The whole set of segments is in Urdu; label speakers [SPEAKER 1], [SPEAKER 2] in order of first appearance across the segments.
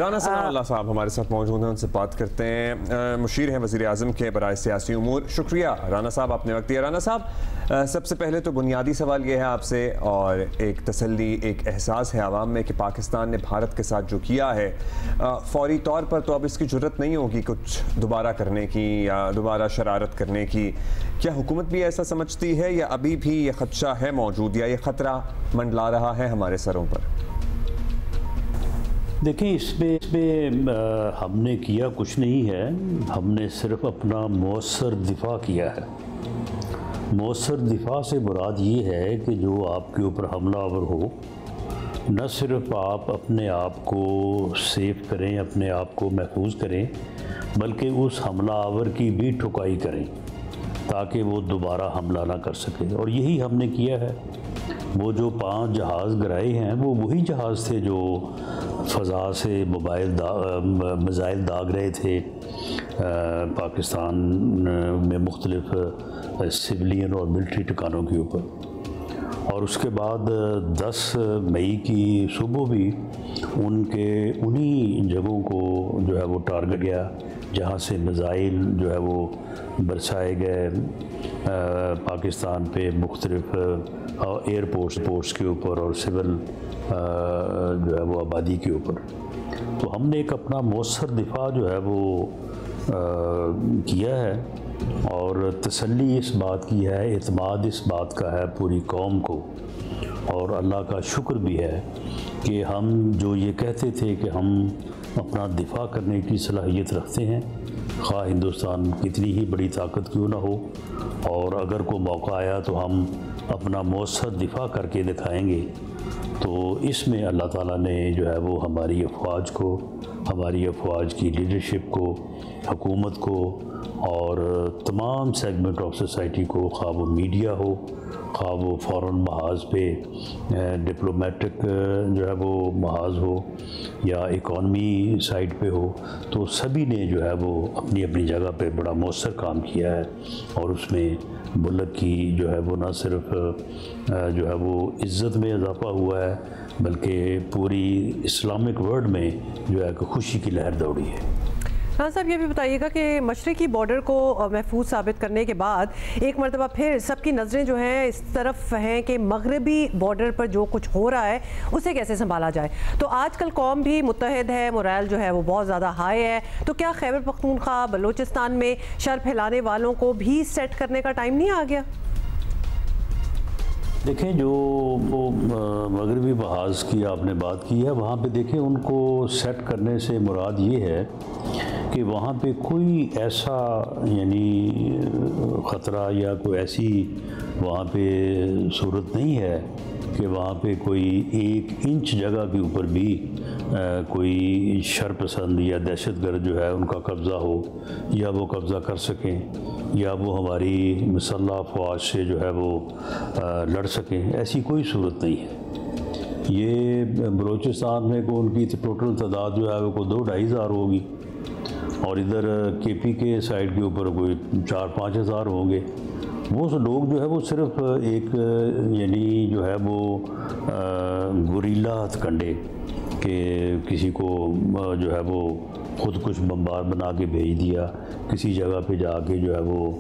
[SPEAKER 1] رانا ثناء اللہ صاحب ہمارے ساتھ موجود ہیں، ان سے بات کرتے ہیں۔ مشیر ہیں وزیر اعظم کے برائے سیاسی امور۔ شکریہ رانا صاحب، آپ نے وقت دیا۔ رانا صاحب، سب سے پہلے تو بنیادی سوال یہ ہے آپ سے، اور ایک تسلی، ایک احساس ہے عوام میں کہ پاکستان نے بھارت کے ساتھ جو کیا ہے، فوری طور پر تو اب اس کی جرت نہیں ہوگی کچھ دوبارہ کرنے کی یا دوبارہ شرارت کرنے کی۔ کیا حکومت بھی ایسا سمجھتی ہے، یا ابھی بھی یہ خدشہ ہے موجود، یا یہ خطرہ منڈلا رہا ہے ہمارے سروں پر؟
[SPEAKER 2] دیکھیں، اس میں ہم نے کیا کچھ نہیں ہے، ہم نے صرف اپنا مؤثر دفاع کیا ہے۔ مؤثر دفاع سے مراد یہ ہے کہ جو آپ کے اوپر حملہ آور ہو، نہ صرف آپ اپنے آپ کو سیف کریں، اپنے آپ کو محفوظ کریں، بلکہ اس حملہ آور کی بھی ٹھکائی کریں تاکہ وہ دوبارہ حملہ نہ کر سکے، اور یہی ہم نے کیا ہے۔ وہ جو 5 جہاز گرائے ہیں، وہ وہی جہاز تھے جو فضا سے میزائل داغ رہے تھے پاکستان میں مختلف سویلین اور ملٹری ٹھکانوں کے اوپر۔ اور اس کے بعد 10 مئی کی صبح بھی انہی جگہوں کو جو ہے وہ ٹارگٹ کیا جہاں سے میزائل جو ہے وہ برسائے گئے پاکستان پہ مختلف ایئرپورٹس کے اوپر اور سول جو ہے وہ آبادی کے اوپر۔ تو ہم نے ایک اپنا مؤثر دفاع جو ہے وہ کیا ہے، اور تسلی اس بات کی ہے، اعتماد اس بات کا ہے پوری قوم کو، اور اللہ کا شکر بھی ہے کہ ہم جو یہ کہتے تھے کہ ہم اپنا دفاع کرنے کی صلاحیت رکھتے ہیں، خواہ ہندوستان کتنی ہی بڑی طاقت کیوں نہ ہو، اور اگر کوئی موقع آیا تو ہم اپنا مؤثر دفاع کر کے دکھائیں گے۔ تو اس میں اللہ تعالیٰ نے جو ہے وہ ہماری افواج کو، ہماری افواج کی لیڈرشپ کو، حکومت کو، اور تمام سیگمنٹ آف سوسائٹی کو، خواہ وہ میڈیا ہو، خواہ وہ فورن محاذ پہ ڈپلومیٹک جو ہے وہ محاذ ہو، یا اکانومی سائڈ پہ ہو، تو سبھی نے جو ہے وہ اپنی اپنی جگہ پہ بڑا مؤثر کام کیا ہے، اور اس میں ملک کی جو ہے وہ نہ صرف جو ہے وہ عزت میں اضافہ ہوا ہے، بلکہ پوری اسلامک ورلڈ میں جو ہے کہ خوشی کی لہر دوڑی ہے۔
[SPEAKER 3] ہاں صاحب، یہ بھی بتائیے گا کہ مشرقی بارڈر کو محفوظ ثابت کرنے کے بعد ایک مرتبہ پھر سب کی نظریں جو ہیں اس طرف ہیں کہ مغربی بارڈر پر جو کچھ ہو رہا ہے اسے کیسے سنبھالا جائے۔ تو آج کل قوم بھی متحد ہے، مورائل جو ہے وہ بہت زیادہ ہائی ہے، تو کیا خیبر پختونخوا، بلوچستان میں شر پھیلانے والوں کو بھی سیٹ کرنے کا ٹائم نہیں آ گیا؟
[SPEAKER 2] دیکھیں، جو مغربی محاذ کی آپ نے بات کی ہے، وہاں پہ دیکھیں ان کو سیٹ کرنے سے مراد یہ ہے کہ وہاں پہ کوئی ایسا یعنی خطرہ یا کوئی ایسی وہاں پہ صورت نہیں ہے کہ وہاں پہ کوئی 1 انچ جگہ کے اوپر بھی کوئی شرپسند یا دہشت گرد جو ہے ان کا قبضہ ہو، یا وہ قبضہ کر سکیں، یا وہ ہماری مسلح افواج سے جو ہے وہ لڑ سکیں۔ ایسی کوئی صورت نہیں ہے۔ یہ بلوچستان میں کو ان کی ٹوٹل تعداد جو ہے وہ کوئی 2-2.5 ہزار ہوگی، اور ادھر کے پی کے سائڈ کے اوپر کوئی 4-5 ہزار ہوں گے۔ وہ لوگ جو ہے وہ صرف ایک یعنی جو ہے وہ گوریلا ہتھ کنڈے کہ کسی کو جو ہے وہ خود کچھ بمبار بنا کے بھیج دیا، کسی جگہ پہ جا کے جو ہے وہ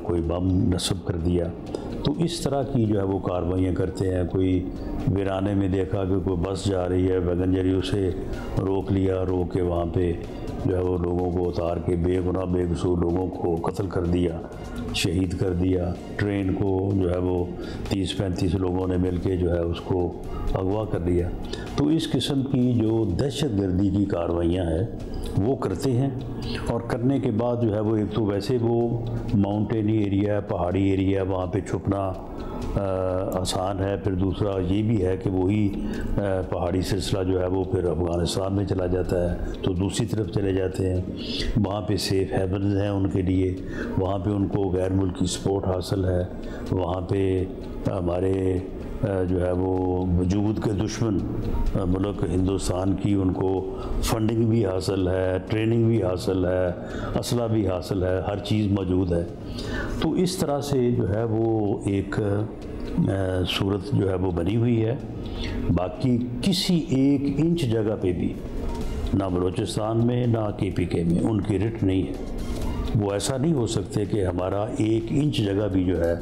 [SPEAKER 2] کوئی بم نصب کر دیا، تو اس طرح کی جو ہے وہ کارروائیاں کرتے ہیں۔ کوئی ویرانے میں دیکھا کہ کوئی بس جا رہی ہے، ویگن جری اسے روک لیا، روک کے وہاں پہ جو ہے وہ لوگوں کو اتار کے بے گناہ بے قصور لوگوں کو قتل کر دیا، شہید کر دیا۔ ٹرین کو جو ہے وہ 30-35 لوگوں نے مل کے جو ہے اس کو اغوا کر دیا۔ تو اس قسم کی جو دہشت گردی کی کارروائیاں ہیں وہ کرتے ہیں، اور کرنے کے بعد جو ہے وہ ایک تو ویسے وہ ماؤنٹینی ایریا ہے، پہاڑی ایریا ہے، وہاں پہ چھپنا آسان ہے، پھر دوسرا یہ بھی ہے کہ وہی پہاڑی سلسلہ جو ہے وہ پھر افغانستان میں چلا جاتا ہے، تو دوسری طرف چلے جاتے ہیں۔ وہاں پہ سیف ہیونز ہیں ان کے لیے، وہاں پہ ان کو غیر ملکی سپورٹ حاصل ہے، وہاں پہ ہمارے جو ہے وہ وجود کے دشمن ملک ہندوستان کی ان کو فنڈنگ بھی حاصل ہے، ٹریننگ بھی حاصل ہے، اسلحہ بھی حاصل ہے، ہر چیز موجود ہے۔ تو اس طرح سے جو ہے وہ ایک صورت جو ہے وہ بنی ہوئی ہے۔ باقی کسی 1 انچ جگہ پہ بھی نہ بلوچستان میں نہ KPK میں ان کی رٹ نہیں ہے. وہ ایسا نہیں ہو سکتے کہ ہمارا 1 انچ جگہ بھی جو ہے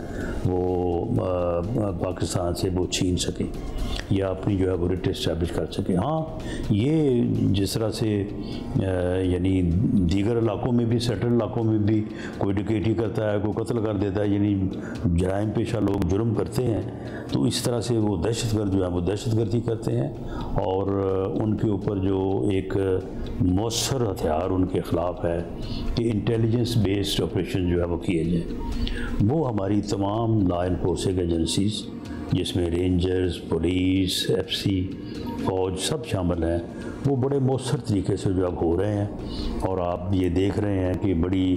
[SPEAKER 2] وہ پاکستان سے وہ چھین سکیں یا اپنی جو ہے وہ رٹ اسٹیبلش کر سکیں. ہاں یہ جس طرح سے یعنی دیگر علاقوں میں بھی سیٹل علاقوں میں بھی کوئی ڈکیٹی کرتا ہے, کوئی قتل کر دیتا ہے, یعنی جرائم پیشہ لوگ جرم کرتے ہیں, تو اس طرح سے وہ دہشت گرد جو ہے وہ دہشت گردی کرتے ہیں اور ان کے اوپر جو ایک مؤثر ہتھیار ان کے خلاف ہے کہ انٹیلیجنس بیسڈ آپریشن جو ہے وہ کیے جائیں. وہ ہماری تمام لا انفورسنگ ایجنسیز جس میں رینجرز, پولیس, FC, فوج سب شامل ہیں, وہ بڑے مؤثر طریقے سے جو اب ہو رہے ہیں. اور آپ یہ دیکھ رہے ہیں کہ بڑی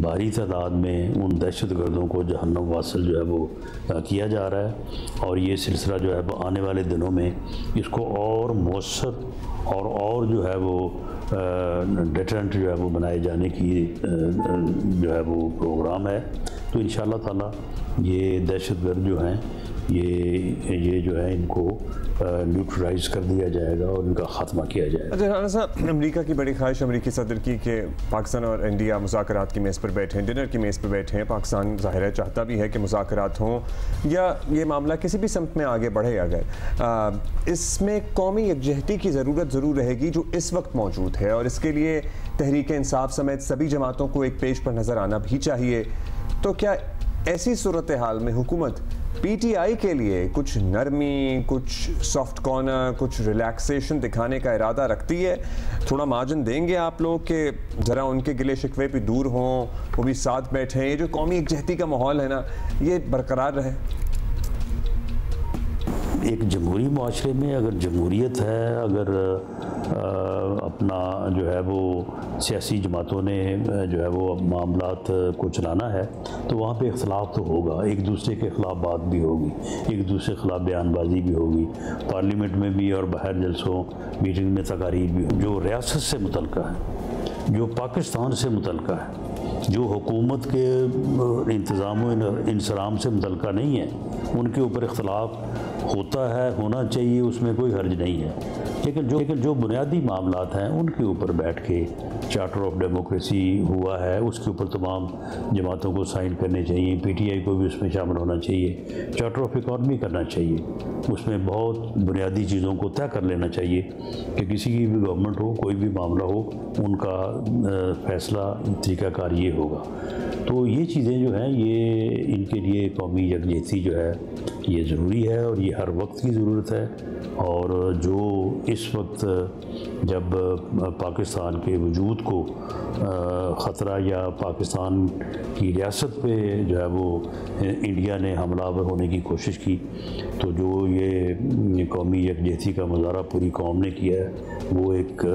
[SPEAKER 2] بھاری تعداد میں ان دہشت گردوں کو جہنم واصل جو ہے وہ کیا جا رہا ہے. اور یہ سلسلہ جو ہے وہ آنے والے دنوں میں اس کو اور مؤثر اور جو ہے وہ ڈیٹرنٹ جو ہے وہ بنائے جانے کی جو ہے وہ پروگرام ہے. تو انشاءاللہ تعالی یہ دہشت گرد جو ہیں یہ جو ہے ان کو نیوٹرلائز کر دیا جائے گا اور ان کا خاتمہ کیا جائے گا.
[SPEAKER 1] اچھا رانا صاحب, امریکہ کی بڑی خواہش امریکی صدر کی کہ پاکستان اور انڈیا مذاکرات کی میز پر بیٹھیں, ڈنر کی میز پر بیٹھیں. پاکستان ظاہر ہے چاہتا بھی ہے کہ مذاکرات ہوں یا یہ معاملہ کسی بھی سمت میں آگے بڑھے. اگر اس میں قومی یکجہتی کی ضرورت ضرور رہے گی جو اس وقت موجود ہے, اور اس کے لیے تحریک انصاف سمیت سبھی جماعتوں کو ایک پیج پر نظر آنا بھی چاہیے. تو کیا ایسی صورتحال میں حکومت PTI کے لیے کچھ نرمی, کچھ سافٹ کارنر, کچھ ریلیکسیشن دکھانے کا ارادہ رکھتی ہے؟ تھوڑا مارجن دیں گے آپ لوگ کہ ذرا ان کے گلے شکوے بھی دور ہوں, وہ بھی ساتھ بیٹھیں, یہ جو قومی یکجہتی کا ماحول ہے نا یہ برقرار رہے؟
[SPEAKER 2] ایک جمہوری معاشرے میں اگر جمہوریت ہے, اگر اپنا جو ہے وہ سیاسی جماعتوں نے جو ہے وہ معاملات کو چلانا ہے تو وہاں پہ اختلاف تو ہوگا, ایک دوسرے کے خلاف بات بھی ہوگی, ایک دوسرے کے خلاف بیان بازی بھی ہوگی, پارلیمنٹ میں بھی اور باہر جلسوں میٹنگ میں تقاریر بھی ہوگی. جو ریاست سے متعلقہ ہے, جو پاکستان سے متعلقہ ہے, جو حکومت کے انتظام و انصرام سے متعلقہ نہیں ہے, ان کے اوپر اختلاف ہوتا ہے, ہونا چاہیے, اس میں کوئی حرج نہیں ہے. لیکن جو بنیادی معاملات ہیں ان کے اوپر بیٹھ کے چارٹر آف ڈیموکریسی ہوا ہے, اس کے اوپر تمام جماعتوں کو سائن کرنے چاہیے, PTI کو بھی اس میں شامل ہونا چاہیے, چارٹر آف اکانومی کرنا چاہیے, اس میں بہت بنیادی چیزوں کو طے کر لینا چاہیے کہ کسی کی بھی گورنمنٹ ہو, کوئی بھی معاملہ ہو, ان کا فیصلہ طریقہ کار یہ ہوگا. تو یہ چیزیں جو ہیں یہ ان کے لیے قومی یکجہتی جو ہے یہ ضروری ہے اور یہ ہر وقت کی ضرورت ہے. اور جو اس وقت جب پاکستان کے وجود کو خطرہ یا پاکستان کی ریاست پہ جو ہے وہ انڈیا نے حملہ آور ہونے کی کوشش کی, تو جو یہ قومی یکجہتی کا مظاہرہ پوری قوم نے کیا ہے وہ ایک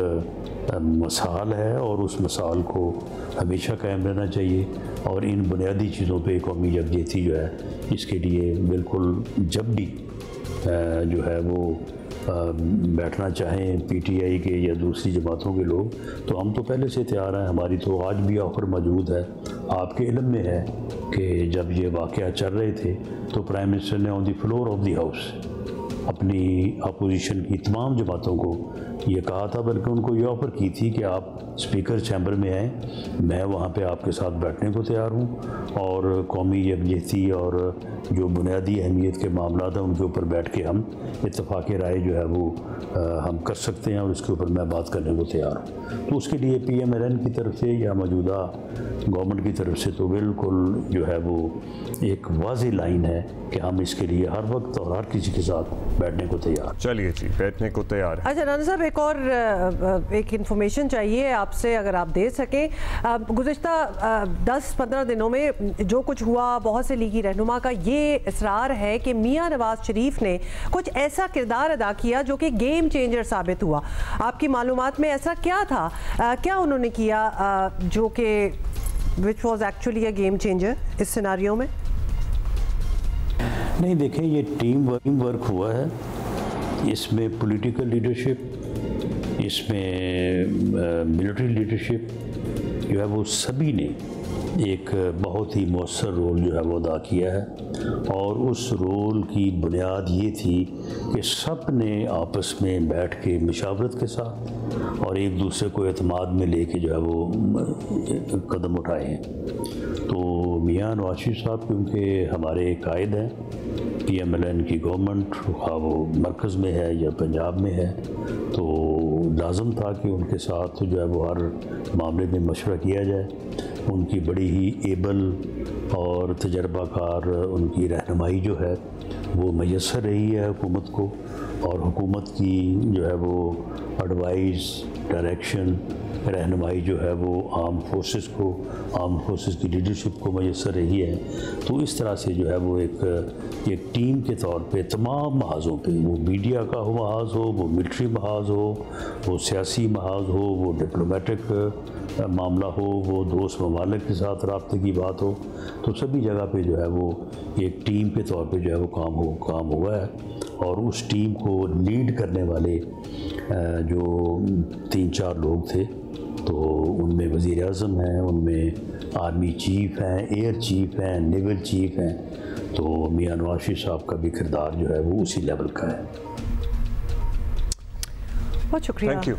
[SPEAKER 2] مثال ہے, اور اس مثال کو ہمیشہ قائم رہنا چاہیے. اور ان بنیادی چیزوں پہ قومی یکجہتی جو ہے اس کے لیے بالکل جب بھی جو ہے وہ بیٹھنا چاہیں PTI کے یا دوسری جماعتوں کے لوگ, تو ہم تو پہلے سے تیار ہیں. ہماری تو آج بھی آفر موجود ہے. آپ کے علم میں ہے کہ جب یہ واقعہ چل رہے تھے تو پرائم منسٹر نے آن دی فلور آف دی ہاؤس اپنی اپوزیشن کی تمام جماعتوں کو یہ کہا تھا, بلکہ ان کو یہ آفر کی تھی کہ آپ اسپیکر چیمبر میں آئیں, میں وہاں پہ آپ کے ساتھ بیٹھنے کو تیار ہوں, اور قومی یکجہتی اور جو بنیادی اہمیت کے معاملات ہیں ان کے اوپر بیٹھ کے ہم اتفاق رائے جو ہے وہ ہم کر سکتے ہیں, اور اس کے اوپر میں بات کرنے کو تیار ہوں. تو اس کے لیے PMLN کی طرف سے یا موجودہ گورنمنٹ کی طرف سے تو بالکل جو ہے وہ ایک واضح لائن ہے کہ ہم اس کے لیے ہر وقت اور ہر کسی کے ساتھ بیٹھنے کو تیار.
[SPEAKER 1] چلیے جی, بیٹھنے کو تیار.
[SPEAKER 3] اچھا رانا صاحب, ایک اور ایک انفارمیشن چاہیے آپ سے اگر آپ دے سکیں. گزشتہ 10-15 دنوں میں جو کچھ ہوا, بہت سے لیگی رہنما کا یہ اصرار ہے کہ میاں نواز شریف نے کچھ ایسا کردار ادا کیا جو کہ گیم چینجر ثابت ہوا. آپ کی معلومات میں ایسا کیا تھا, کیا انہوں نے کیا جو کہ which was actually a game changer اس سیناریو میں؟
[SPEAKER 2] نہیں دیکھیں, یہ ٹیم ورک ہوا ہے. اس میں پولیٹیکل لیڈرشپ, اس میں ملٹری لیڈرشپ جو ہے وہ سبھی نے ایک بہت ہی مؤثر رول جو ہے وہ ادا کیا ہے. اور اس رول کی بنیاد یہ تھی کہ سب نے آپس میں بیٹھ کے مشاورت کے ساتھ اور ایک دوسرے کو اعتماد میں لے کے جو ہے وہ قدم اٹھائے ہیں. تو میاں نواز شریف صاحب کیونکہ ہمارے قائد ہیں, PMLN کی گورنمنٹ خواہ وہ مرکز میں ہے یا پنجاب میں ہے, تو لازم تھا کہ ان کے ساتھ جو ہے وہ ہر معاملے میں مشورہ کیا جائے. ان کی بڑی ہی ایبل اور تجربہ کار ان کی رہنمائی جو ہے وہ میسر رہی ہے حکومت کو, اور حکومت کی جو ہے وہ ایڈوائز, ڈائریکشن, رہنمائی جو ہے وہ آرم فورسز کو, آرم فورسز کی لیڈرشپ کو میسر رہی ہے. تو اس طرح سے جو ہے وہ ایک ٹیم کے طور پہ تمام محاذوں پہ, وہ میڈیا کا محاذ ہو, وہ ملٹری محاذ ہو, وہ سیاسی محاذ ہو, وہ ڈپلومیٹک معاملہ ہو, وہ دوست ممالک کے ساتھ رابطے کی بات ہو, تو سبھی جگہ پہ جو ہے وہ ایک ٹیم کے طور پہ جو ہے وہ کام ہوا ہے. اور اس ٹیم کو لیڈ کرنے والے جو 3-4 لوگ تھے, تو ان میں وزیر اعظم ہیں, ان میں آرمی چیف ہیں, ایئر چیف ہیں, نیول چیف ہیں. تو میاں نواز شریف صاحب کا بھی کردار جو ہے وہ اسی لیول کا ہے.
[SPEAKER 3] بہت شکریہ.
[SPEAKER 1] Thank you.